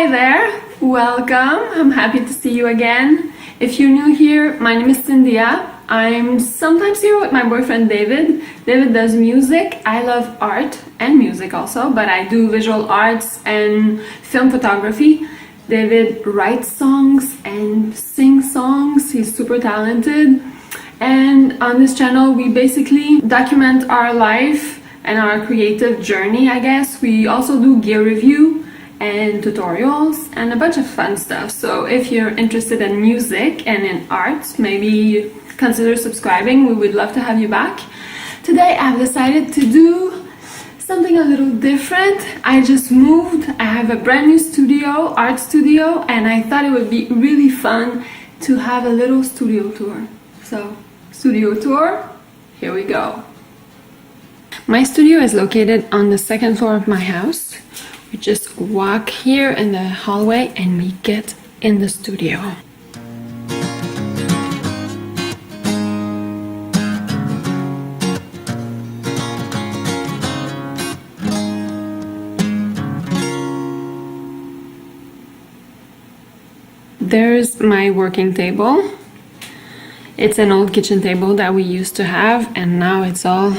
Hi there, welcome. I'm happy to see you again. If you're new here, my name is Syndia. I'm sometimes here with my boyfriend David. David does music. I love art and music also, but I do visual arts and film photography. David writes songs and sings songs. He's super talented. And on this channel, we basically document our life and our creative journey, I guess. We also do gear review and tutorials and a bunch of fun stuff. So if you're interested in music and in art, maybe consider subscribing. We would love to have you back. Today I've decided to do something a little different. I just moved. I have a brand new studio, art studio, and I thought it would be really fun to have a little studio tour. So, studio tour, here we go. My studio is located on the second floor of my house. We just walk here in the hallway and we get in the studio. There's my working table. It's an old kitchen table that we used to have, and now it's all,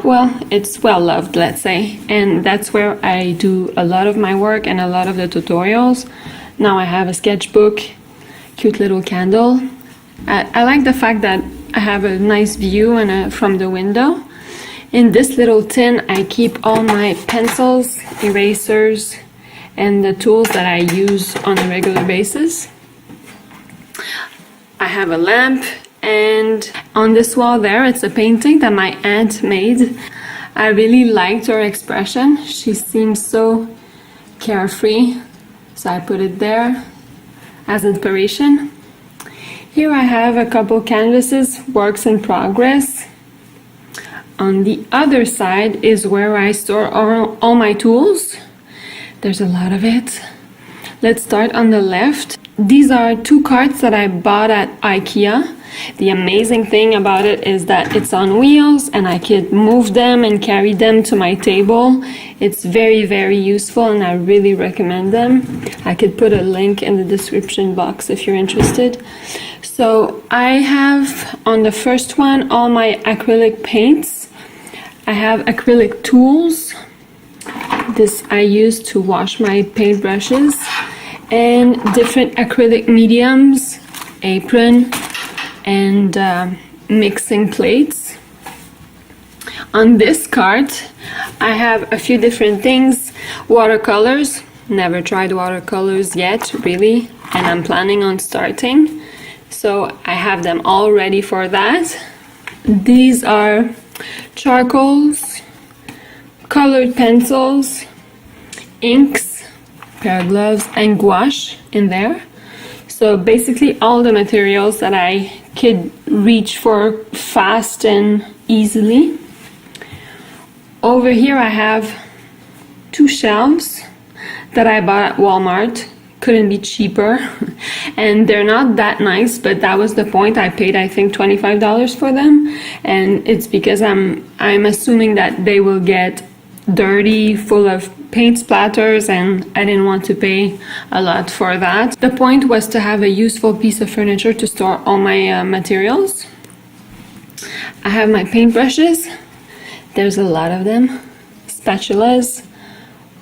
well, it's well loved, let's say. And that's where I do a lot of my work and a lot of the tutorials. Now I have a sketchbook, cute little candle. I like the fact that I have a nice view from the window. In this little tin, I keep all my pencils, erasers, and the tools that I use on a regular basis. I have a lamp, and on this wall there, it's a painting that my aunt made. I really liked her expression. She seems so carefree, so I put it there as inspiration. Here I have a couple canvases, works in progress. On the other side is where I store all my tools. There's a lot of it. Let's start on the left. These are two carts that I bought at IKEA. The amazing thing about it is that it's on wheels and I could move them and carry them to my table. It's very, very useful and I really recommend them. I could put a link in the description box if you're interested. So I have on the first one all my acrylic paints. I have acrylic tools. This I use to wash my paintbrushes, and different acrylic mediums, apron, and mixing plates. On this cart, I have a few different things. Watercolors. Never tried watercolors yet, really, and I'm planning on starting. So I have them all ready for that. These are charcoals, colored pencils, inks, pair of gloves, and gouache in there. So basically all the materials that I could reach for fast and easily. Over here I have two shelves that I bought at Walmart. Couldn't be cheaper. And they're not that nice, but that was the point. I paid, I think, $25 for them. And it's because I'm assuming that they will get dirty, full of paint splatters, and I didn't want to pay a lot for that. The point was to have a useful piece of furniture to store all my materials. I have my paintbrushes. There's a lot of them. Spatulas,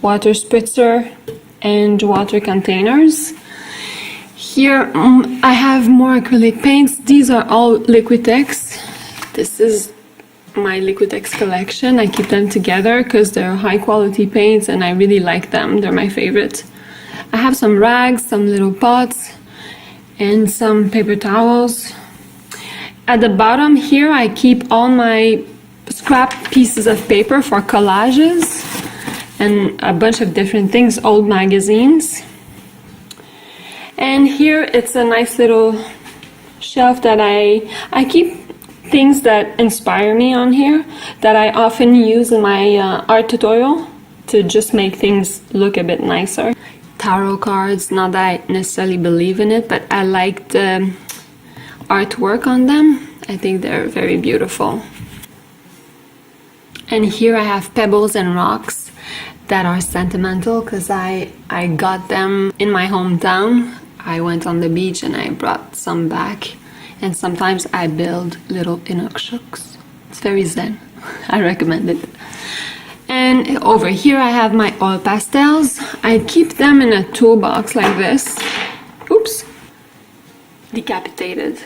water spritzer, and water containers. Here I have more acrylic paints. These are all Liquitex. This is my Liquitex collection. I keep them together because they're high quality paints and I really like them. They're my favorite. I have some rags, some little pots, and some paper towels. At the bottom here I keep all my scrap pieces of paper for collages and a bunch of different things, old magazines. And here it's a nice little shelf that I keep things that inspire me on here that I often use in my art tutorial to just make things look a bit nicer. Tarot cards, not that I necessarily believe in it, but I like the artwork on them. I think they're very beautiful. And here I have pebbles and rocks that are sentimental because I got them in my hometown. I went on the beach and I brought some back, and sometimes I build little inukshuks. It's very zen. I recommend it. And over here I have my oil pastels. I keep them in a toolbox like this. Oops. Decapitated.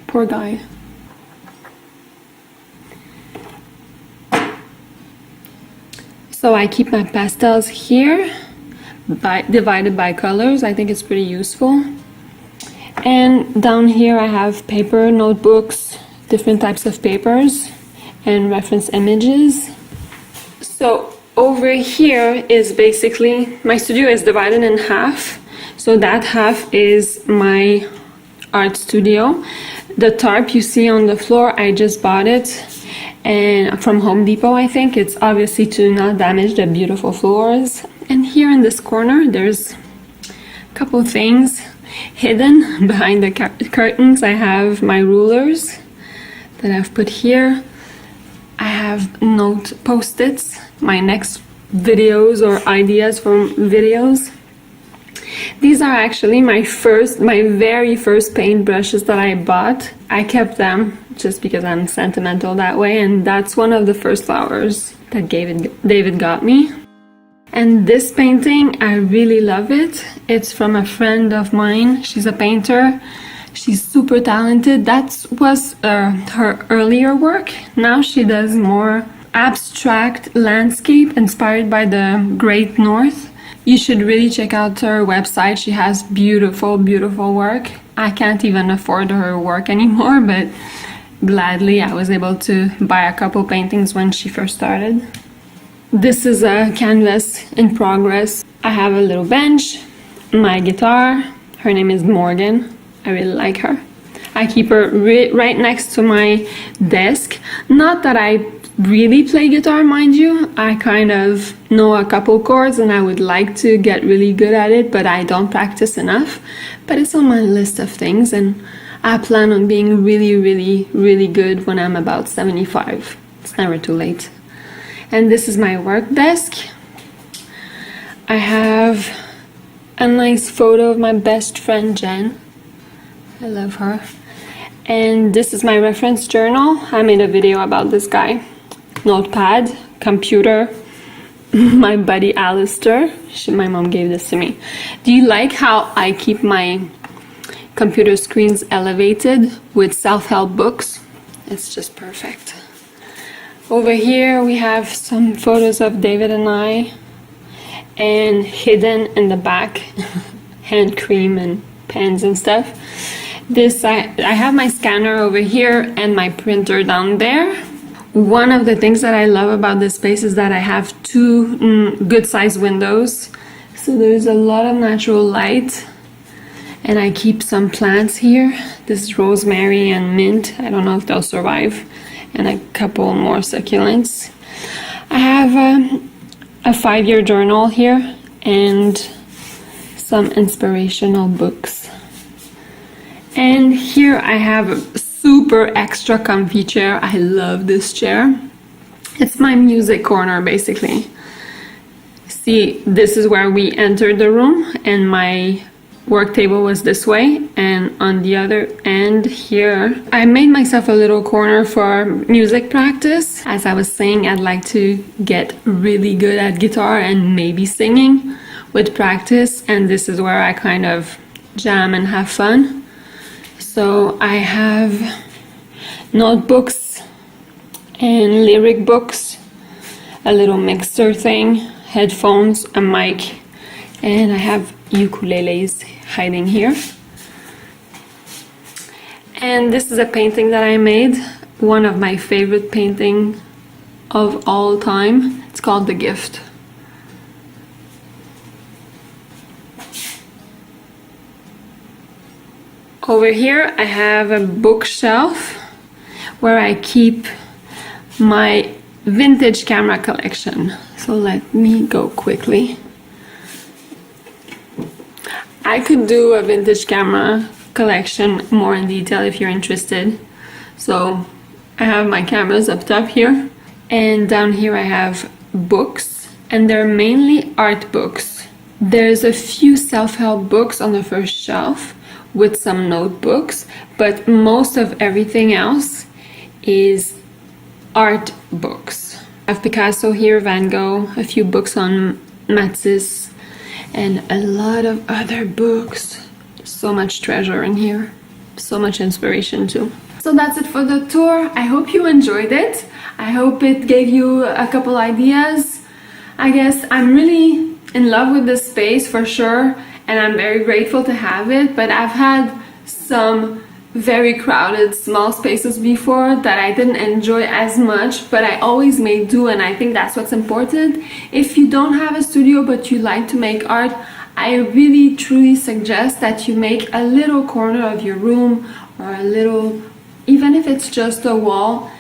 Poor guy. So I keep my pastels here, divided by colors. I think it's pretty useful. And down here I have paper, notebooks, different types of papers, and reference images. So over here is basically, my studio is divided in half. So that half is my art studio. The tarp you see on the floor, I just bought it and from Home Depot, I think. It's obviously to not damage the beautiful floors. And here in this corner, there's a couple things hidden behind the curtains. I have my rulers that I've put here. I have note post-its, my next videos or ideas from videos. These are actually my very first paint brushes that I bought. I kept them just because I'm sentimental that way, and that's one of the first flowers that David got me. And this painting, I really love it. It's from a friend of mine. She's a painter. She's super talented. That was her earlier work. Now she does more abstract landscape inspired by the Great North. You should really check out her website. She has beautiful, beautiful work. I can't even afford her work anymore, but gladly I was able to buy a couple paintings when she first started. This is a canvas in progress. I have a little bench, my guitar. Her name is Morgan. I really like her. I keep her right next to my desk. Not that I really play guitar, mind you. I kind of know a couple chords and I would like to get really good at it, but I don't practice enough. But it's on my list of things, and I plan on being really, really, really good when I'm about 75. It's never too late. And this is my work desk. I have a nice photo of my best friend Jen. I love her. And this is my reference journal. I made a video about this guy. Notepad, computer, my buddy Alistair. My mom gave this to me. Do you like how I keep my computer screens elevated with self-help books? It's just perfect. Over here we have some photos of David and I, and hidden in the back, hand cream and pens and stuff. I have my scanner over here and my printer down there. One of the things that I love about this space is that I have two good sized windows, so there's a lot of natural light. And I keep some plants here. This is rosemary and mint. I don't know if they'll survive. And a couple more succulents. I have a 5-year journal here and some inspirational books. And here I have a super extra comfy chair. I love this chair. It's my music corner basically. See, this is where we entered the room, and my work table was this way, and on the other end here I made myself a little corner for music practice. As I was saying, I'd like to get really good at guitar and maybe singing with practice, and this is where I kind of jam and have fun. So I have notebooks and lyric books, a little mixer thing, headphones, a mic, and I have ukuleles hiding here. And this is a painting that I made, one of my favorite painting of all time. It's called The Gift. Over here I have a bookshelf where I keep my vintage camera collection. So let me go quickly. I could do a vintage camera collection more in detail if you're interested. So I have my cameras up top here, and down here I have books and they're mainly art books. There's a few self-help books on the first shelf with some notebooks, but most of everything else is art books. I have Picasso here, Van Gogh, a few books on Matisse, and a lot of other books. So much treasure in here, so much inspiration too. So that's it for the tour. I hope you enjoyed it. I hope it gave you a couple ideas. I guess I'm really in love with this space for sure, and I'm very grateful to have it, but I've had some very crowded small spaces before that I didn't enjoy as much, but I always made do, and I think that's what's important. If you don't have a studio but you like to make art, I really truly suggest that you make a little corner of your room, or a little, even if it's just a wall,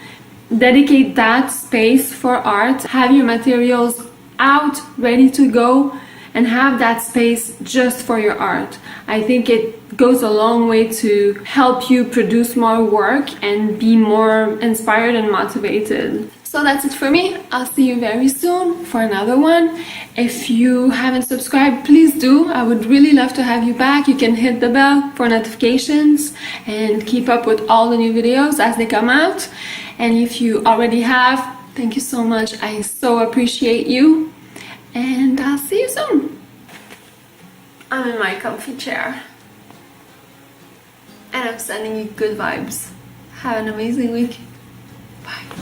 dedicate that space for art. Have your materials out, ready to go, and have that space just for your art. I think it goes a long way to help you produce more work and be more inspired and motivated. So that's it for me. I'll see you very soon for another one. If you haven't subscribed, please do. I would really love to have you back. You can hit the bell for notifications and keep up with all the new videos as they come out. And if you already have, thank you so much. I so appreciate you. And I'll see you soon. I'm in my comfy chair. And I'm sending you good vibes. Have an amazing week. Bye.